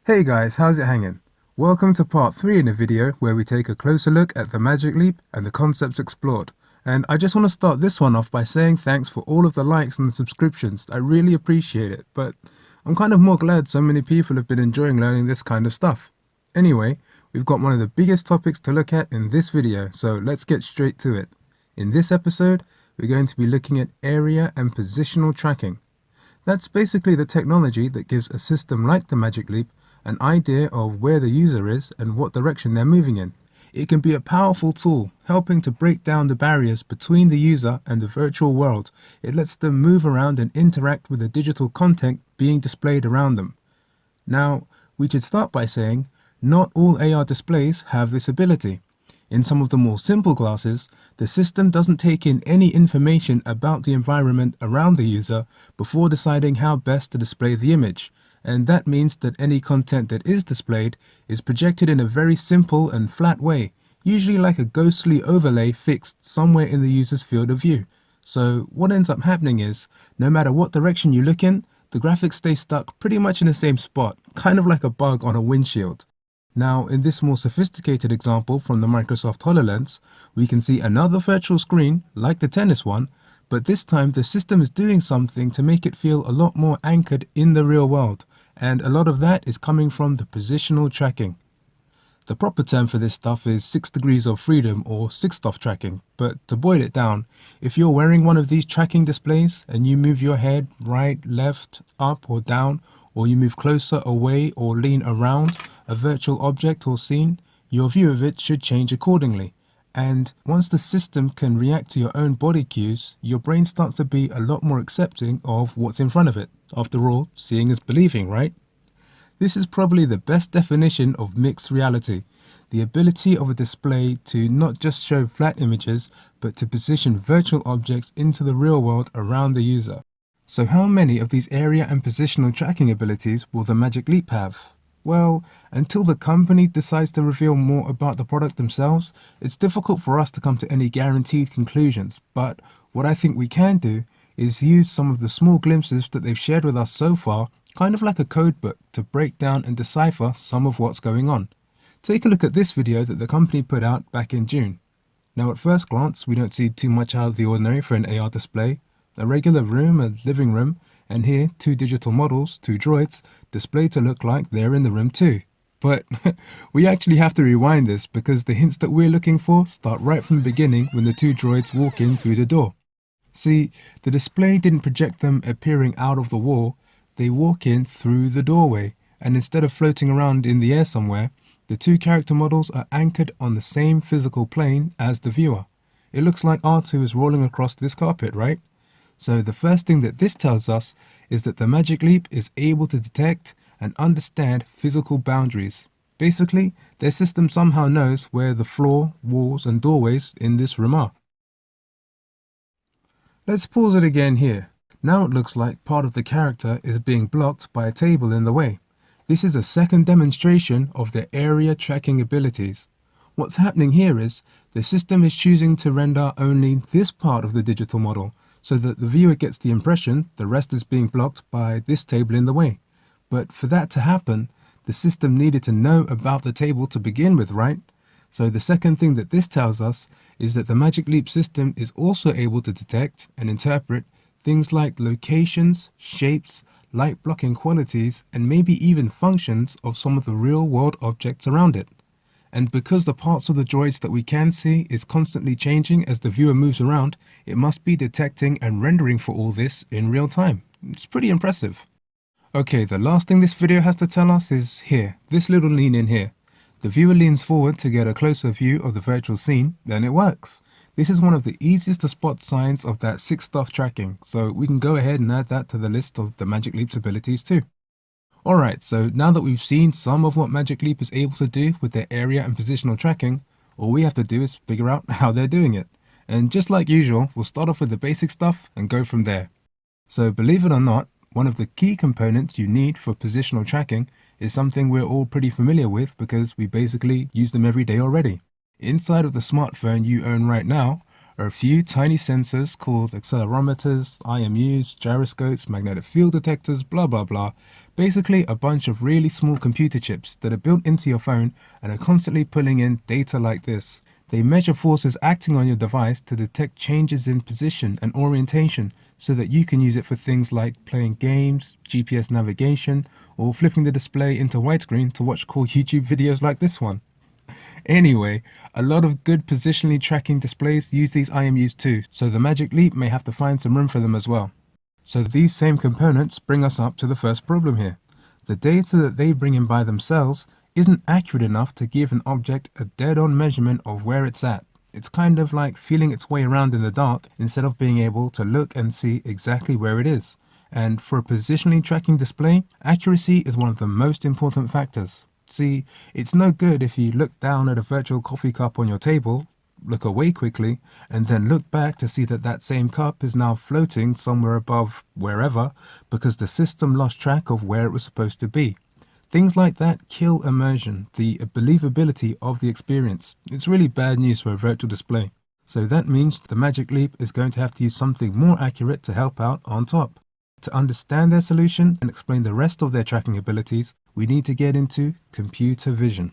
Hey guys, how's it hanging? Welcome to part 3 in the video where we take a closer look at the Magic Leap and the concepts explored. And I just want to start this one off by saying thanks for all of the likes and the subscriptions. I really appreciate it, but I'm kind of more glad so many people have been enjoying learning this kind of stuff. Anyway, we've got one of the biggest topics to look at in this video, so let's get straight to it. In this episode, we're going to be looking at area and positional tracking. That's basically the technology that gives a system like the Magic Leap an idea of where the user is and what direction they're moving in. It can be a powerful tool, helping to break down the barriers between the user and the virtual world. It lets them move around and interact with the digital content being displayed around them. Now, we should start by saying, not all AR displays have this ability. In some of the more simple classes, the system doesn't take in any information about the environment around the user before deciding how best to display the image, and that means that any content that is displayed is projected in a very simple and flat way, usually like a ghostly overlay fixed somewhere in the user's field of view. So what ends up happening is, no matter what direction you look in, the graphics stay stuck pretty much in the same spot, kind of like a bug on a windshield. Now, in this more sophisticated example from the Microsoft HoloLens, we can see another virtual screen, like the tennis one, but this time the system is doing something to make it feel a lot more anchored in the real world, and a lot of that is coming from the positional tracking. The proper term for this stuff is 6 degrees of freedom or 6-DoF tracking, but to boil it down, if you're wearing one of these tracking displays and you move your head right, left, up or down, or you move closer, away or lean around a virtual object or scene, your view of it should change accordingly. And once the system can react to your own body cues, your brain starts to be a lot more accepting of what's in front of it. After all, seeing is believing, right? This is probably the best definition of mixed reality, the ability of a display to not just show flat images, but to position virtual objects into the real world around the user. So how many of these area and positional tracking abilities will the Magic Leap have? Well, until the company decides to reveal more about the product themselves, it's difficult for us to come to any guaranteed conclusions, but what I think we can do is use some of the small glimpses that they've shared with us so far, kind of like a code book, to break down and decipher some of what's going on. Take a look at this video that the company put out back in June. Now at first glance, we don't see too much out of the ordinary for an AR display. A regular room, a living room, and here 2 digital models, 2 droids, displayed to look like they're in the room too. But we actually have to rewind this because the hints that we're looking for start right from the beginning when the 2 droids walk in through the door. See, the display didn't project them appearing out of the wall, they walk in through the doorway, and instead of floating around in the air somewhere, the 2 character models are anchored on the same physical plane as the viewer. It looks like R2 is rolling across this carpet, right? So the first thing that this tells us is that the Magic Leap is able to detect and understand physical boundaries. Basically, their system somehow knows where the floor, walls and doorways in this room are. Let's pause it again here. Now it looks like part of the character is being blocked by a table in the way. This is a second demonstration of their area tracking abilities. What's happening here is the system is choosing to render only this part of the digital model, so that the viewer gets the impression the rest is being blocked by this table in the way. But for that to happen, the system needed to know about the table to begin with, right? So the second thing that this tells us is that the Magic Leap system is also able to detect and interpret things like locations, shapes, light blocking qualities, and maybe even functions of some of the real world objects around it. And because the parts of the droids that we can see is constantly changing as the viewer moves around, it must be detecting and rendering for all this in real time. It's pretty impressive. Okay, the last thing this video has to tell us is here, this little lean in here. The viewer leans forward to get a closer view of the virtual scene, then it works. This is one of the easiest to spot signs of that 6-DoF tracking, so we can go ahead and add that to the list of the Magic Leap's abilities too. Alright, so now that we've seen some of what Magic Leap is able to do with their area and positional tracking, all we have to do is figure out how they're doing it. And just like usual, we'll start off with the basic stuff and go from there. So believe it or not, one of the key components you need for positional tracking is something we're all pretty familiar with because we basically use them every day already. Inside of the smartphone you own right now are a few tiny sensors called accelerometers, IMUs, gyroscopes, magnetic field detectors, blah blah blah. Basically a bunch of really small computer chips that are built into your phone and are constantly pulling in data like this. They measure forces acting on your device to detect changes in position and orientation so that you can use it for things like playing games, GPS navigation, or flipping the display into widescreen to watch cool YouTube videos like this one. Anyway, a lot of good positionally tracking displays use these IMUs too, so the Magic Leap may have to find some room for them as well. So these same components bring us up to the first problem here. The data that they bring in by themselves isn't accurate enough to give an object a dead-on measurement of where it's at. It's kind of like feeling its way around in the dark instead of being able to look and see exactly where it is. And for a positionally tracking display, accuracy is one of the most important factors. See, it's no good if you look down at a virtual coffee cup on your table, look away quickly, and then look back to see that that same cup is now floating somewhere above wherever because the system lost track of where it was supposed to be. Things like that kill immersion, the believability of the experience. It's really bad news for a virtual display. So that means the Magic Leap is going to have to use something more accurate to help out on top. To understand their solution and explain the rest of their tracking abilities, we need to get into computer vision.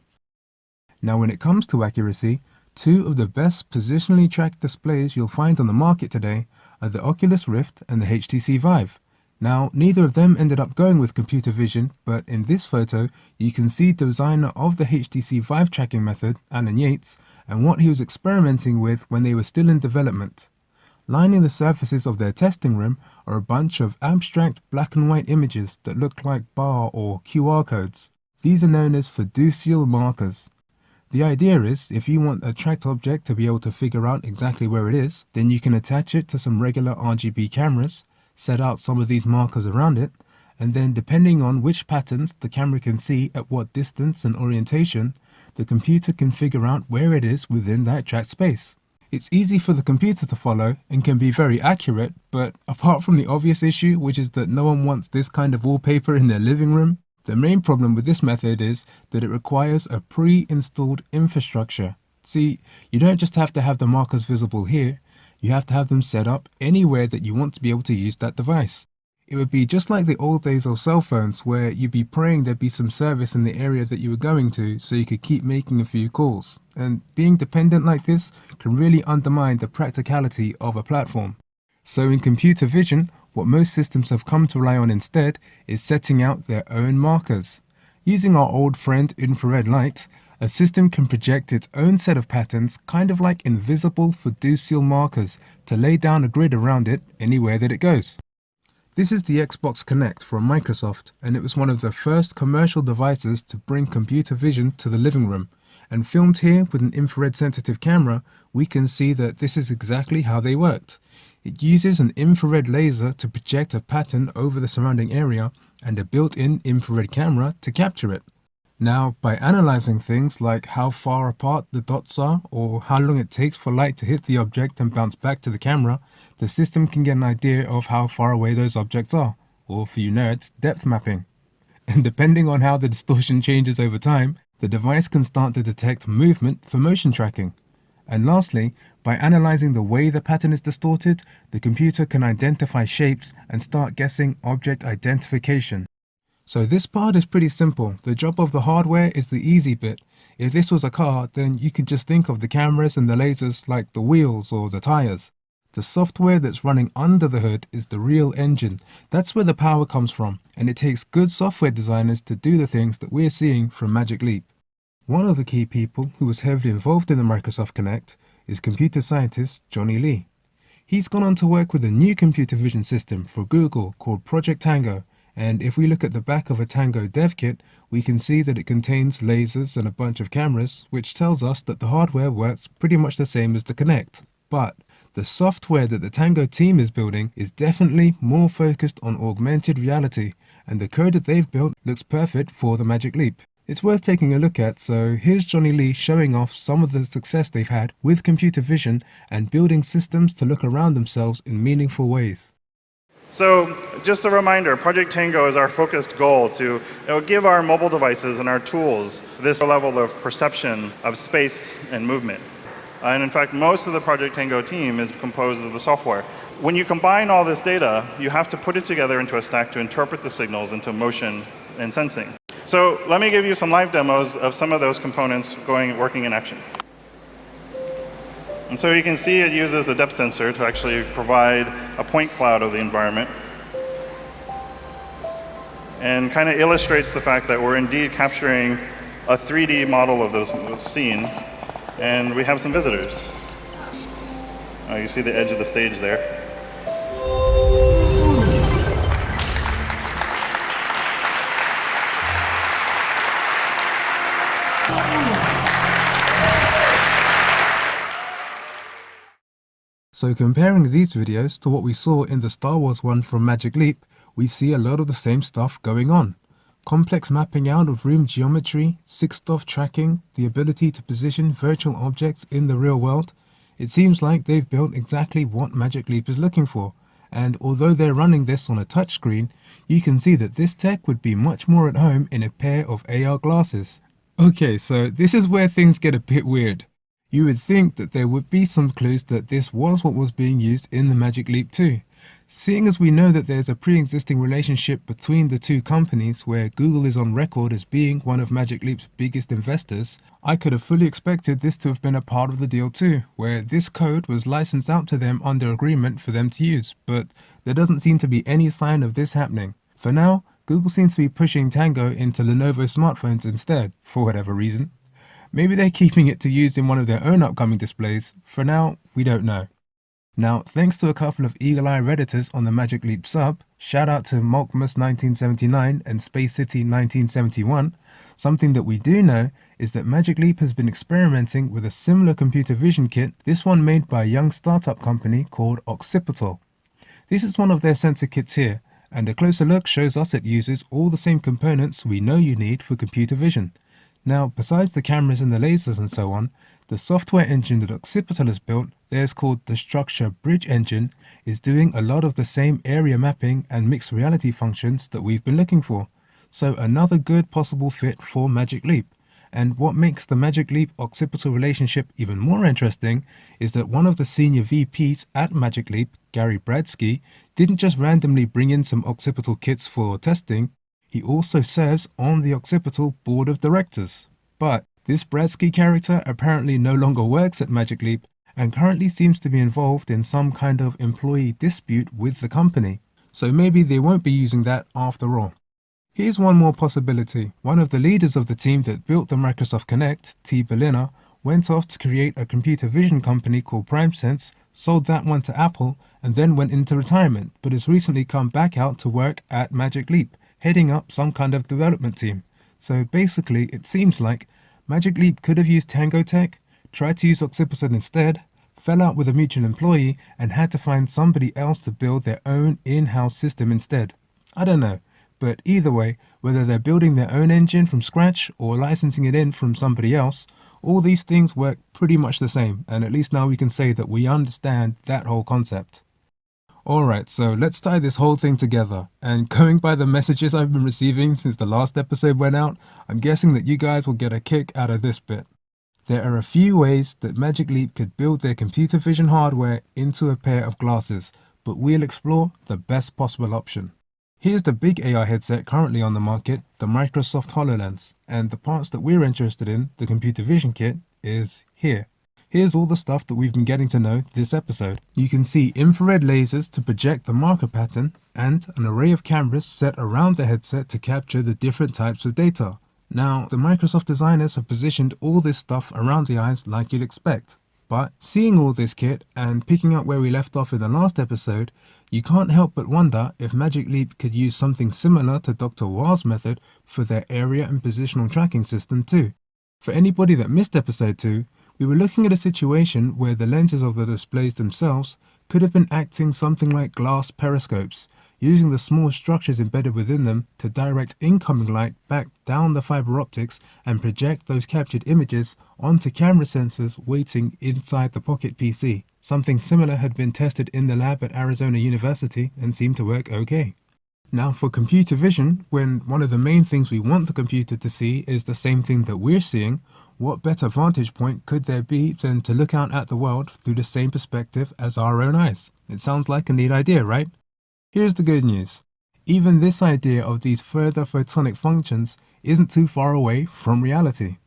Now when it comes to accuracy, two of the best positionally tracked displays you'll find on the market today are the Oculus Rift and the HTC Vive. Now, neither of them ended up going with computer vision, but in this photo, you can see the designer of the HTC Vive tracking method, Alan Yates, and what he was experimenting with when they were still in development. Lining the surfaces of their testing room are a bunch of abstract black and white images that look like bar or QR codes. These are known as fiducial markers. The idea is, if you want a tracked object to be able to figure out exactly where it is, then you can attach it to some regular RGB cameras, set out some of these markers around it, and then depending on which patterns the camera can see at what distance and orientation, the computer can figure out where it is within that tracked space. It's easy for the computer to follow and can be very accurate, but apart from the obvious issue, which is that no one wants this kind of wallpaper in their living room, the main problem with this method is that it requires a pre-installed infrastructure. See, you don't just have to have the markers visible here, you have to have them set up anywhere that you want to be able to use that device. It would be just like the old days of cell phones where you'd be praying there'd be some service in the area that you were going to so you could keep making a few calls. And being dependent like this can really undermine the practicality of a platform. So in computer vision, what most systems have come to rely on instead is setting out their own markers. Using our old friend infrared light, a system can project its own set of patterns, kind of like invisible fiducial markers, to lay down a grid around it anywhere that it goes. This is the Xbox Kinect from Microsoft, and it was one of the first commercial devices to bring computer vision to the living room. And filmed here with an infrared sensitive camera, we can see that this is exactly how they worked. It uses an infrared laser to project a pattern over the surrounding area and a built-in infrared camera to capture it. Now, by analyzing things like how far apart the dots are or how long it takes for light to hit the object and bounce back to the camera, the system can get an idea of how far away those objects are, or for you nerds, depth mapping. And depending on how the distortion changes over time, the device can start to detect movement for motion tracking. And lastly, by analyzing the way the pattern is distorted, the computer can identify shapes and start guessing object identification. So this part is pretty simple. The job of the hardware is the easy bit. If this was a car, then you could just think of the cameras and the lasers like the wheels or the tires. The software that's running under the hood is the real engine. That's where the power comes from, and it takes good software designers to do the things that we're seeing from Magic Leap. One of the key people who was heavily involved in the Microsoft Kinect is computer scientist Johnny Lee. He's gone on to work with a new computer vision system for Google called Project Tango, and if we look at the back of a Tango dev kit, we can see that it contains lasers and a bunch of cameras, which tells us that the hardware works pretty much the same as the Kinect. But the software that the Tango team is building is definitely more focused on augmented reality, and the code that they've built looks perfect for the Magic Leap. It's worth taking a look at, so here's Johnny Lee showing off some of the success they've had with computer vision and building systems to look around themselves in meaningful ways. So just a reminder, Project Tango is our focused goal to give our mobile devices and our tools this level of perception of space and movement. And in fact, most of the Project Tango team is composed of the software. When you combine all this data, you have to put it together into a stack to interpret the signals into motion and sensing. So let me give you some live demos of some of those components working in action. And so you can see it uses a depth sensor to actually provide a point cloud of the environment, and kind of illustrates the fact that we're indeed capturing a 3D model of this scene, and we have some visitors. You see the edge of the stage there. So comparing these videos to what we saw in the Star Wars one from Magic Leap, we see a lot of the same stuff going on. Complex mapping out of room geometry, 6-DoF tracking, the ability to position virtual objects in the real world. It seems like they've built exactly what Magic Leap is looking for, and although they're running this on a touchscreen, you can see that this tech would be much more at home in a pair of AR glasses. Okay, so this is where things get a bit weird. You would think that there would be some clues that this was what was being used in the Magic Leap 2. Seeing as we know that there's a pre-existing relationship between the two companies where Google is on record as being one of Magic Leap's biggest investors, I could have fully expected this to have been a part of the deal too, where this code was licensed out to them under agreement for them to use, but there doesn't seem to be any sign of this happening. For now, Google seems to be pushing Tango into Lenovo smartphones instead, for whatever reason. Maybe they're keeping it to use in one of their own upcoming displays. For now, we don't know. Now, thanks to a couple of eagle-eye Redditors on the Magic Leap sub, shout out to Malkmus1979 and Space City 1971, something that we do know is that Magic Leap has been experimenting with a similar computer vision kit, this one made by a young startup company called Occipital. This is one of their sensor kits here, and a closer look shows us it uses all the same components we know you need for computer vision. Now, besides the cameras and the lasers and so on, the software engine that Occipital has built, theirs called the Structure Bridge Engine, is doing a lot of the same area mapping and mixed reality functions that we've been looking for. So another good possible fit for Magic Leap. And what makes the Magic Leap Occipital relationship even more interesting is that one of the senior VPs at Magic Leap, Gary Bradsky, didn't just randomly bring in some Occipital kits for testing, he also serves on the Occipital board of directors. But this Bradsky character apparently no longer works at Magic Leap and currently seems to be involved in some kind of employee dispute with the company. So maybe they won't be using that after all. Here's one more possibility. One of the leaders of the team that built the Microsoft Kinect, T. Berliner, went off to create a computer vision company called PrimeSense, sold that one to Apple, and then went into retirement, but has recently come back out to work at Magic Leap, heading up some kind of development team. So basically, it seems like Magic Leap could have used Tango Tech, tried to use Occipital instead, fell out with a mutual employee, and had to find somebody else to build their own in-house system instead. I don't know, but either way, whether they're building their own engine from scratch or licensing it in from somebody else, all these things work pretty much the same, and at least now we can say that we understand that whole concept. Alright, so let's tie this whole thing together, and going by the messages I've been receiving since the last episode went out, I'm guessing that you guys will get a kick out of this bit. There are a few ways that Magic Leap could build their computer vision hardware into a pair of glasses, but we'll explore the best possible option. Here's the big AR headset currently on the market, the Microsoft HoloLens, and the parts that we're interested in, the computer vision kit, is here. Here's all the stuff that we've been getting to know this episode. You can see infrared lasers to project the marker pattern and an array of cameras set around the headset to capture the different types of data. Now, the Microsoft designers have positioned all this stuff around the eyes like you'd expect. But seeing all this kit and picking up where we left off in the last episode, you can't help but wonder if Magic Leap could use something similar to Dr. Wa's method for their area and positional tracking system too. For anybody that missed episode 2, we were looking at a situation where the lenses of the displays themselves could have been acting something like glass periscopes, using the small structures embedded within them to direct incoming light back down the fiber optics and project those captured images onto camera sensors waiting inside the Pocket PC. Something similar had been tested in the lab at Arizona University and seemed to work okay. Now, for computer vision, when one of the main things we want the computer to see is the same thing that we're seeing, what better vantage point could there be than to look out at the world through the same perspective as our own eyes? It sounds like a neat idea, right? Here's the good news. Even this idea of these further photonic functions isn't too far away from reality.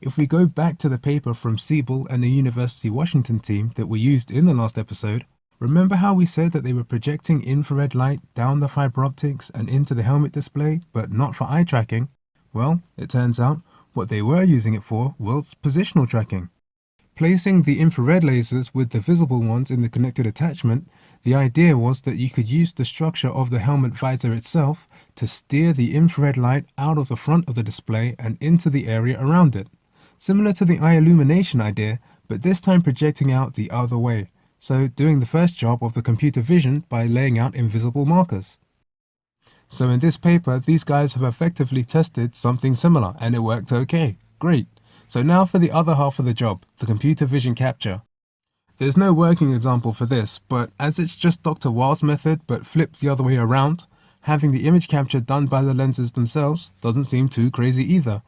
If we go back to the paper from Siebel and the University Washington team that we used in the last episode, remember how we said that they were projecting infrared light down the fiber optics and into the helmet display, but not for eye tracking? Well, it turns out what they were using it for was positional tracking. Placing the infrared lasers with the visible ones in the connected attachment, the idea was that you could use the structure of the helmet visor itself to steer the infrared light out of the front of the display and into the area around it. Similar to the eye illumination idea, but this time projecting out the other way. So doing the first job of the computer vision by laying out invisible markers. So in this paper, these guys have effectively tested something similar and it worked okay. Great. So now for the other half of the job, the computer vision capture. There's no working example for this, but as it's just Dr. Wah's method but flipped the other way around, having the image capture done by the lenses themselves doesn't seem too crazy either.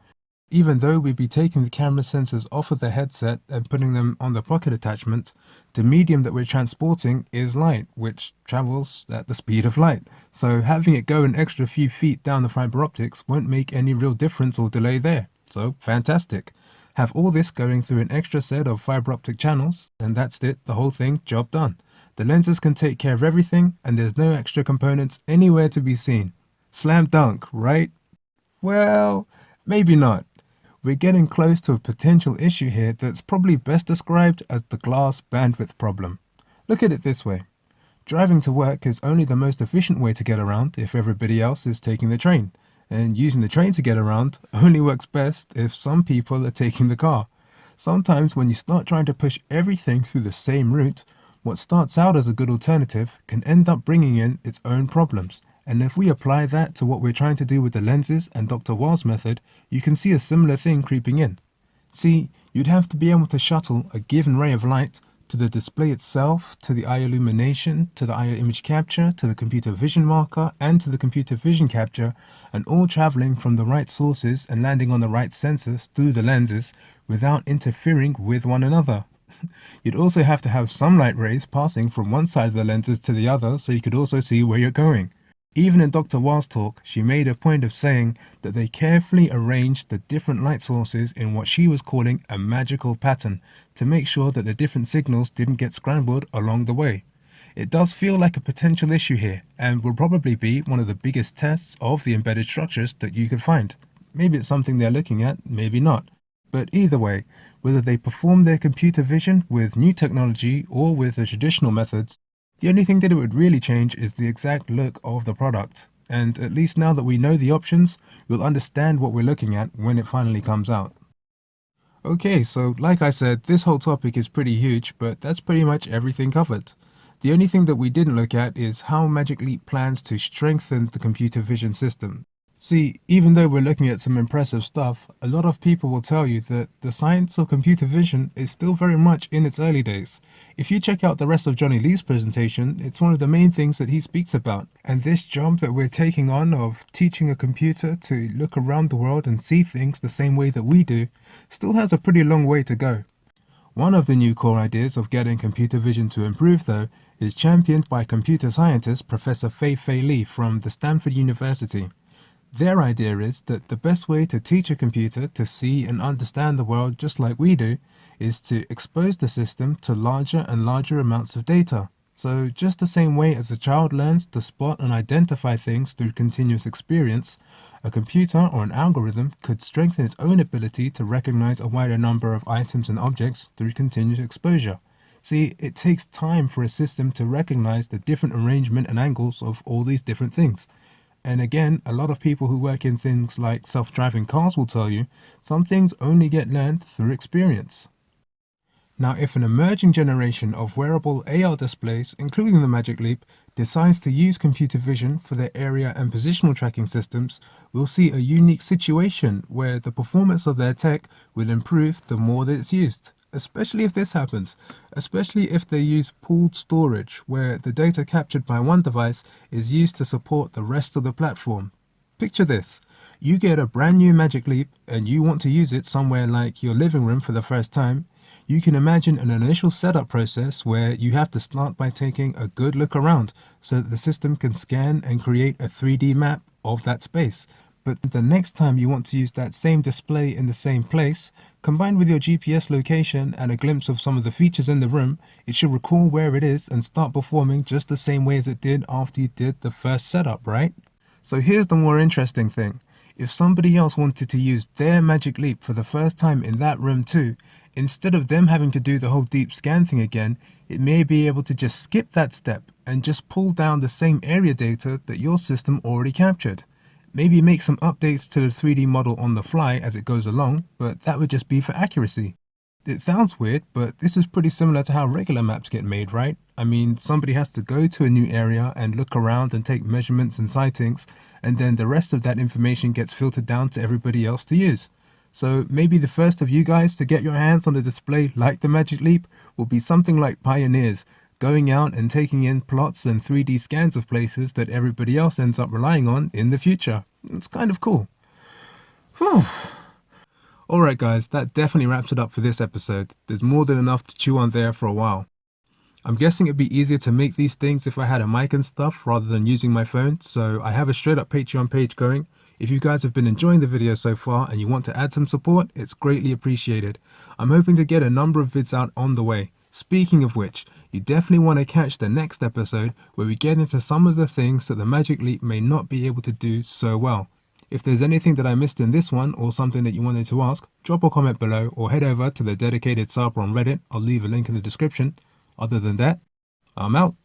Even though we'd be taking the camera sensors off of the headset and putting them on the pocket attachment, the medium that we're transporting is light, which travels at the speed of light. So having it go an extra few feet down the fiber optics won't make any real difference or delay there. So fantastic. Have all this going through an extra set of fiber optic channels, and that's it, the whole thing, job done. The lenses can take care of everything, and there's no extra components anywhere to be seen. Slam dunk, right? Well, maybe not. We're getting close to a potential issue here that's probably best described as the glass bandwidth problem. Look at it this way. Driving to work is only the most efficient way to get around if everybody else is taking the train. And using the train to get around only works best if some people are taking the car. Sometimes when you start trying to push everything through the same route, what starts out as a good alternative can end up bringing in its own problems. And if we apply that to what we're trying to do with the lenses and Dr. Wah's method, you can see a similar thing creeping in. See, you'd have to be able to shuttle a given ray of light to the display itself, to the eye illumination, to the eye image capture, to the computer vision marker, and to the computer vision capture, and all traveling from the right sources and landing on the right sensors through the lenses without interfering with one another. You'd also have to have some light rays passing from one side of the lenses to the other so you could also see where you're going. Even in Dr. Wah's talk, she made a point of saying that they carefully arranged the different light sources in what she was calling a magical pattern to make sure that the different signals didn't get scrambled along the way. It does feel like a potential issue here and will probably be one of the biggest tests of the embedded structures that you could find. Maybe it's something they're looking at, maybe not. But either way, whether they perform their computer vision with new technology or with the traditional methods, the only thing that it would really change is the exact look of the product. And at least now that we know the options, we'll understand what we're looking at when it finally comes out. Okay, so like I said, this whole topic is pretty huge, but that's pretty much everything covered. The only thing that we didn't look at is how Magic Leap plans to strengthen the computer vision system. See, even though we're looking at some impressive stuff, a lot of people will tell you that the science of computer vision is still very much in its early days. If you check out the rest of Johnny Lee's presentation, it's one of the main things that he speaks about. And this job that we're taking on of teaching a computer to look around the world and see things the same way that we do, still has a pretty long way to go. One of the new core ideas of getting computer vision to improve, though, is championed by computer scientist Professor Fei Li from the Stanford University. Their idea is that the best way to teach a computer to see and understand the world just like we do is to expose the system to larger and larger amounts of data. So just the same way as a child learns to spot and identify things through continuous experience, a computer or an algorithm could strengthen its own ability to recognize a wider number of items and objects through continuous exposure. See, it takes time for a system to recognize the different arrangement and angles of all these different things. And again, a lot of people who work in things like self-driving cars will tell you, some things only get learned through experience. Now, if an emerging generation of wearable AR displays, including the Magic Leap, decides to use computer vision for their area and positional tracking systems, we'll see a unique situation where the performance of their tech will improve the more that it's used. especially if this happens, especially if they use pooled storage, where the data captured by one device is used to support the rest of the platform. Picture this. You get a brand new Magic Leap and you want to use it somewhere like your living room for the first time. You can imagine an initial setup process where you have to start by taking a good look around so that the system can scan and create a 3D map of that space. But the next time you want to use that same display in the same place, combined with your GPS location and a glimpse of some of the features in the room, it should recall where it is and start performing just the same way as it did after you did the first setup, right? So here's the more interesting thing. If somebody else wanted to use their Magic Leap for the first time in that room too, instead of them having to do the whole deep scan thing again, it may be able to just skip that step and just pull down the same area data that your system already captured. Maybe make some updates to the 3D model on the fly as it goes along, but that would just be for accuracy. It sounds weird, but this is pretty similar to how regular maps get made, right? I mean, somebody has to go to a new area and look around and take measurements and sightings, and then the rest of that information gets filtered down to everybody else to use. So maybe the first of you guys to get your hands on a display like the Magic Leap will be something like pioneers, going out and taking in plots and 3D scans of places that everybody else ends up relying on in the future. It's kind of cool. Whew. Alright guys, that definitely wraps it up for this episode. There's more than enough to chew on there for a while. I'm guessing it'd be easier to make these things if I had a mic and stuff rather than using my phone, so I have a straight up Patreon page going. If you guys have been enjoying the video so far and you want to add some support, it's greatly appreciated. I'm hoping to get a number of vids out on the way. Speaking of which, you definitely want to catch the next episode where we get into some of the things that the Magic Leap may not be able to do so well. If there's anything that I missed in this one or something that you wanted to ask, drop a comment below or head over to the dedicated subreddit on Reddit. I'll leave a link in the description. Other than that, I'm out.